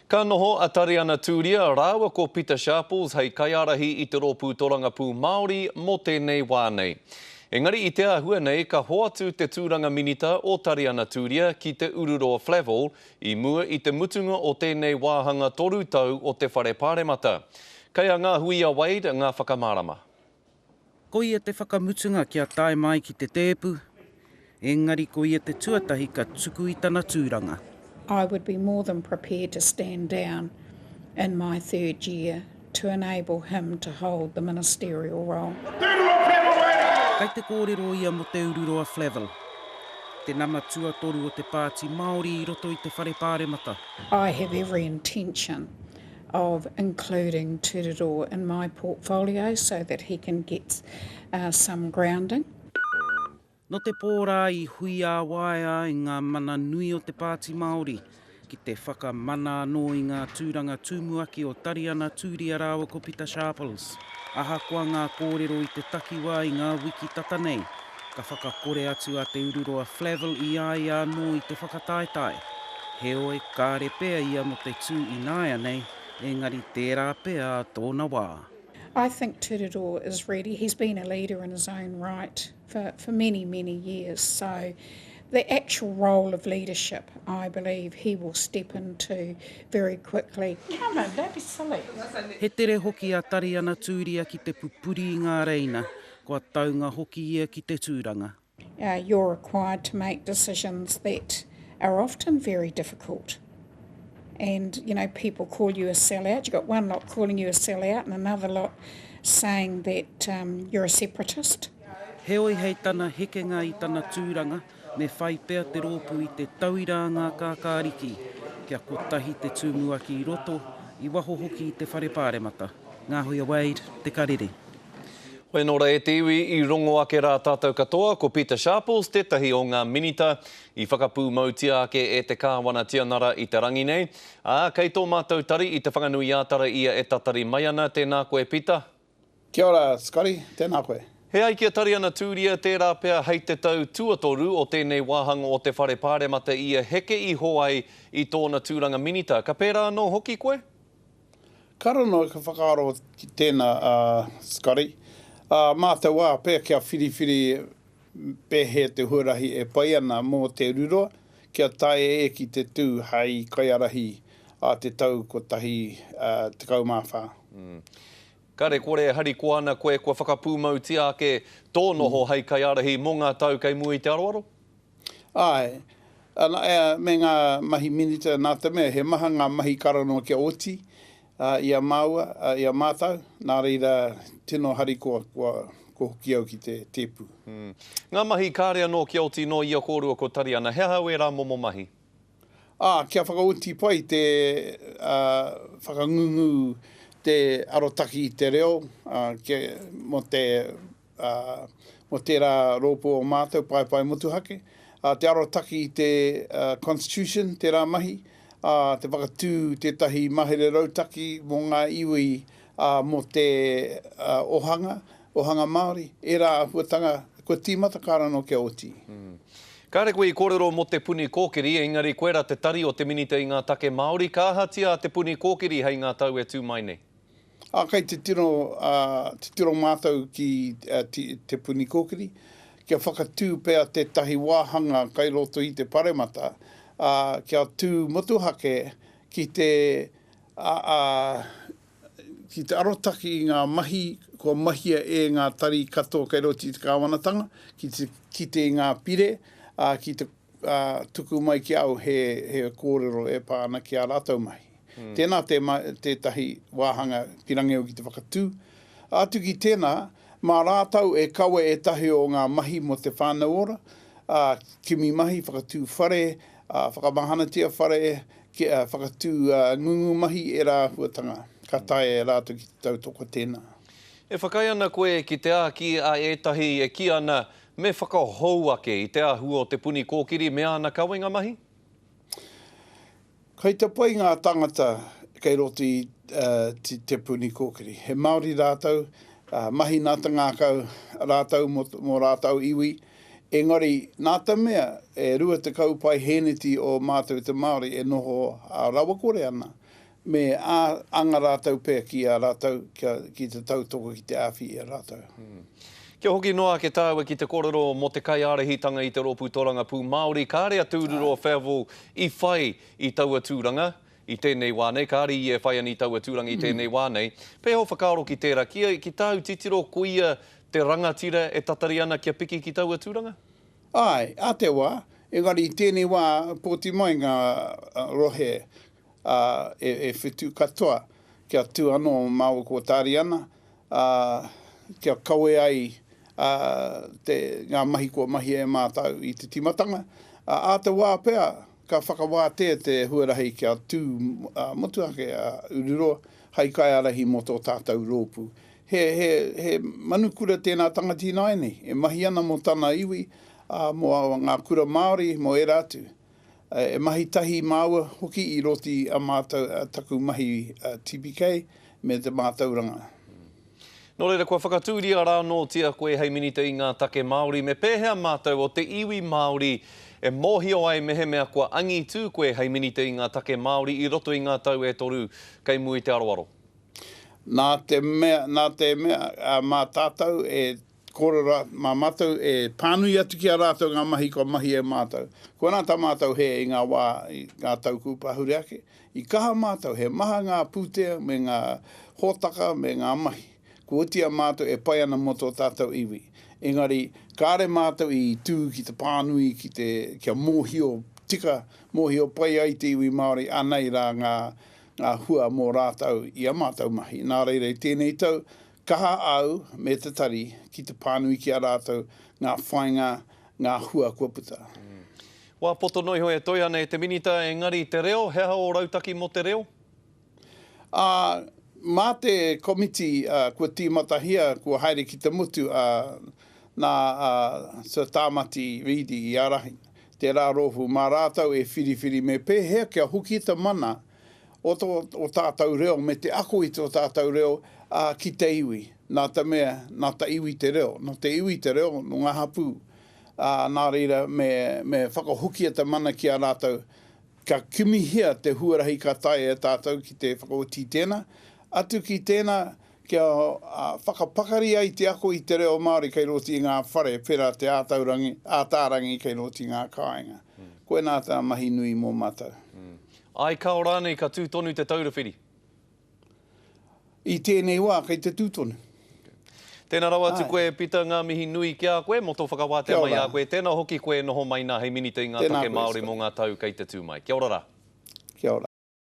Ka noho a tari ana tūria rāua ko Peter Sharples hei kaiarahi i te rōpū Torangapū Māori mō tēnei wānei. Engari i te ahua nei ka hoatu te tūranga minita o tari ana tūria ki te Ururoa Flavel i mua i te mutunga o tēnei wāhanga toru tau o te whare pāremata. Kei a ngā hui a Wade ngā whakamārama. Ko ia te whakamutunga kia tae mai ki te tēpu, engari ko ia te tuatahi ka tuku i tana tūranga. I would be more than prepared to stand down in my third year to enable him to hold the ministerial role. Kei te kōrero ia mo te Ururoa Flavel, te nama tuatoru o te Pāti Māori i roto i te whare pāremata. I have every intention of including Tūroro in my portfolio so that he can get some grounding. No te pōrā i hui a waia i ngā mana nui o te Pāti Māori, ki te whakamana anō i ngā tūranga tūmuaki o Tariana Tūria Rāua ko Peter Sharples. Ahakoa ngā kōrero i te takiwā i ngā wiki tata nei, ka whakakore atu a te Ururoa Flavel i ai anō i te whakataetae. He oe kāre pēa ia mo te tū i nāia nei, engari tērā pēa tōna wā. I think Tūroro is ready. He's been a leader in his own right for many, many years. So the actual role of leadership, I believe he will step into very quickly. Come on, don't be silly. He tere hoki a Tariana Tūria ki te pupuri i ngā reina, kua taunga hoki ia ki te tūranga. You're required to make decisions that are often very difficult. And, you know, people call you a sellout. You've got one lot calling you a sellout and another lot saying that you're a separatist. He oi hei tana hekenga i tana tūranga, me whai pēa te rōpū i te tauiranga kākāriki, kia kotahi te tūmuaki i roto, i waho hoki i te whare pāremata. Ngā hui a Wade, te karere. Hoi nora e te iwi i rongo ake rā tātou katoa ko Peter Sharples, tētahi o ngā minita i whakapū mautia ake e te kāwana tianara i te rangi nei. Kei tō mātou tari i te whanganui ātara ia e tatari mai ana, tēnā koe Peter. Kia ora, Scotty, tēnā koe. He ai kia tari ana tūria tērā pēa hei te tau tuatoru o tēnei wāhanga o te whare pāremata ia heke i hoai i tōna tūranga minita. Ka pērā anō hoki koe? Karano ka whakaaro ki tēnā, Scotty. Mātou wā pēa kia whiriwhiri pēhe te huarahi e pai ana mō te Ururoa, kia tae e ki te tū hei kaiarahi a te tau kotahi te kaumāwha. Kare kore hari ko ana koe kua whakapū mautia ake tō noho hei kaiarahi mō ngā tau kei mua i te aroaro? Ai, me ngā mahi minita nā te mea, he maha ngā mahi karano kia oti, ia maua, ia mātau, nā reira tino hari ko hoki au ki te tēpu. Ngā mahi kāre anō ki oti no ia kōrua ko tari ana, he hau e rā momo mahi? Kia whakauti pai te whakangungu te arotaki i te reo, mo te rā rōpō o mātou, pai motuhake. Te arotaki i te Constitution, te rā mahi, te whakatū tētahi mahere rautaki mō ngā iwi mō te ohanga Māori. E rā huatanga, ko tīmata kārano kia oti. Kāre koe i kōrero mo te puni kōkiri, engari koe rā te tari o te minita i ngā take Māori, ka hatia te puni kōkiri hei ngā tau e tū mai nei? Kei te tiro mātou ki te puni kōkiri, kia whakatū pēa tētahi wāhanga kai roto i te paremata, kia tū motuhake ki te arotaki i ngā mahi, kua mahia e ngā tari katoa kai roti i te kāwanatanga, ki te ngā pire, ki te tuku mai ki au he kōrero e pāna ki a rātou mai. Tēnā tētahi wāhanga pirangeo ki te whakatū. Atu ki tēnā, mā rātou e kaua e tahi o ngā mahi mo te whānau ora, kimi mahi, whakatū whare, whakamahanatia whare, whakatū ngungu mahi e rā huatanga. Ka tae e rātou ki te tautoko tēnā. E whakai ana koe ki te āki a etahi e ki ana me whakahou ake i te ahu o te puni kōkiri me ana kawenga mahi? Kei te pai ngā tangata kei roti te puni kōkiri. He Māori rātou, mahi nā ta ngākau rātou mō rātou iwi. Engari, nā ta mea, e rua te kaupai heneti o mātou te Māori e noho a rawakore ana. me anga rātou pēr ki a rātou, ki te tautoko ki te āwhi a rātou. Kia hoki noa ke tāua ki te korero mo te kaiarahitanga i te rōpū tōranga pū Māori. Ka rea tūruro whewho i whai i taua tūranga i tēnei wānei. Ka ari i e whai ani i taua tūranga i tēnei wānei. Pēho whakaaro ki tērā. Ki tāu titiro kuia te rangatira e tatari ana kia piki ki taua tūranga? Ai, a te wā. Engari i tēnei wā pōti mai ngā rohe e whitu katoa kia tū anō māua ko tāri ana. Kia kaue ai ngā mahi kua mahi e mātau i te timatanga. A te wā pēr, ka whakawātea te huarahi kia tū motuake Ururoa, hai kai arahi mo tō tātou rōpū. He manukura tēnā tangati nai nei, e mahi ana mo tāna iwi, mo ngā kura Māori, mo e rātu. E mahi tahi māua hoki i roti a mātou taku mahi TPK me te mātauranga. Nō reira, kua whakatūria rā nō tia koe hei minita i ngā take Māori. Me pēhea mātou o te iwi Māori e mōhio ai mehe mea kua angi tū koe hei minita i ngā take Māori i roto i ngā tau e toru kei mui te aroaro. Nā te mea mā tātou e korora mā mātou e pānui atu ki a rātou ngā mahi ko mahi e mātou. Ko nā tā mātou he i ngā wā, i ngā tau kūpahuri ake. I kaha mātou he maha ngā pūtea me ngā hōtaka me ngā mahi. Ko tia mātou e pai ana mo tō tātou iwi. Engari, kāre mātou i tū ki te pānui, kia mōhio tika, mōhio pai ai te iwi Māori, anei rā ngā hua mō rātou i a mātou mahi. Nā reirei tēnei tau, kaha au me te tari ki te pānui ki a rātou, ngā whainga, ngā hua kua puta. Wā poto noi hoi e toi ana e te minita, engari te reo, heha o rautaki mo te reo? Mā te komiti kua tīmatahia kua haere ki te mutu nā Sir Tāmati Ridi i Arahi. Te rā rohu mā rātau e whiriwhiri me pēhea kia huki te mana o tātou reo, me te ako i tō tātou reo ki te iwi. Nā ta mea, nā ta iwi te reo. No te iwi te reo, no ngā hapū. Nā reira me whakahukia te mana ki a rātau. Ka kumihia te huarahi ka tai e tātou ki te whakauti tēnā. Atu ki tēnā, kia whakapakari ai te ako i te reo Māori kei roti ngā whare, pera te ātārangi kei roti ngā kāinga. Koe nā tā mahi nui mō mātou. Ai ka ora nei ka tūtonu te taurawhiri? I tēnei wā, kei te tūtonu. Tēnā rawa atu koe pita ngā mihi nui ki a koe, mo tō whakawātea mai a koe. Tēnā hoki koe noho mai nā hei minita i ngā take Māori mō ngā tau kei te tūmai. Kia ora rā. Kia ora.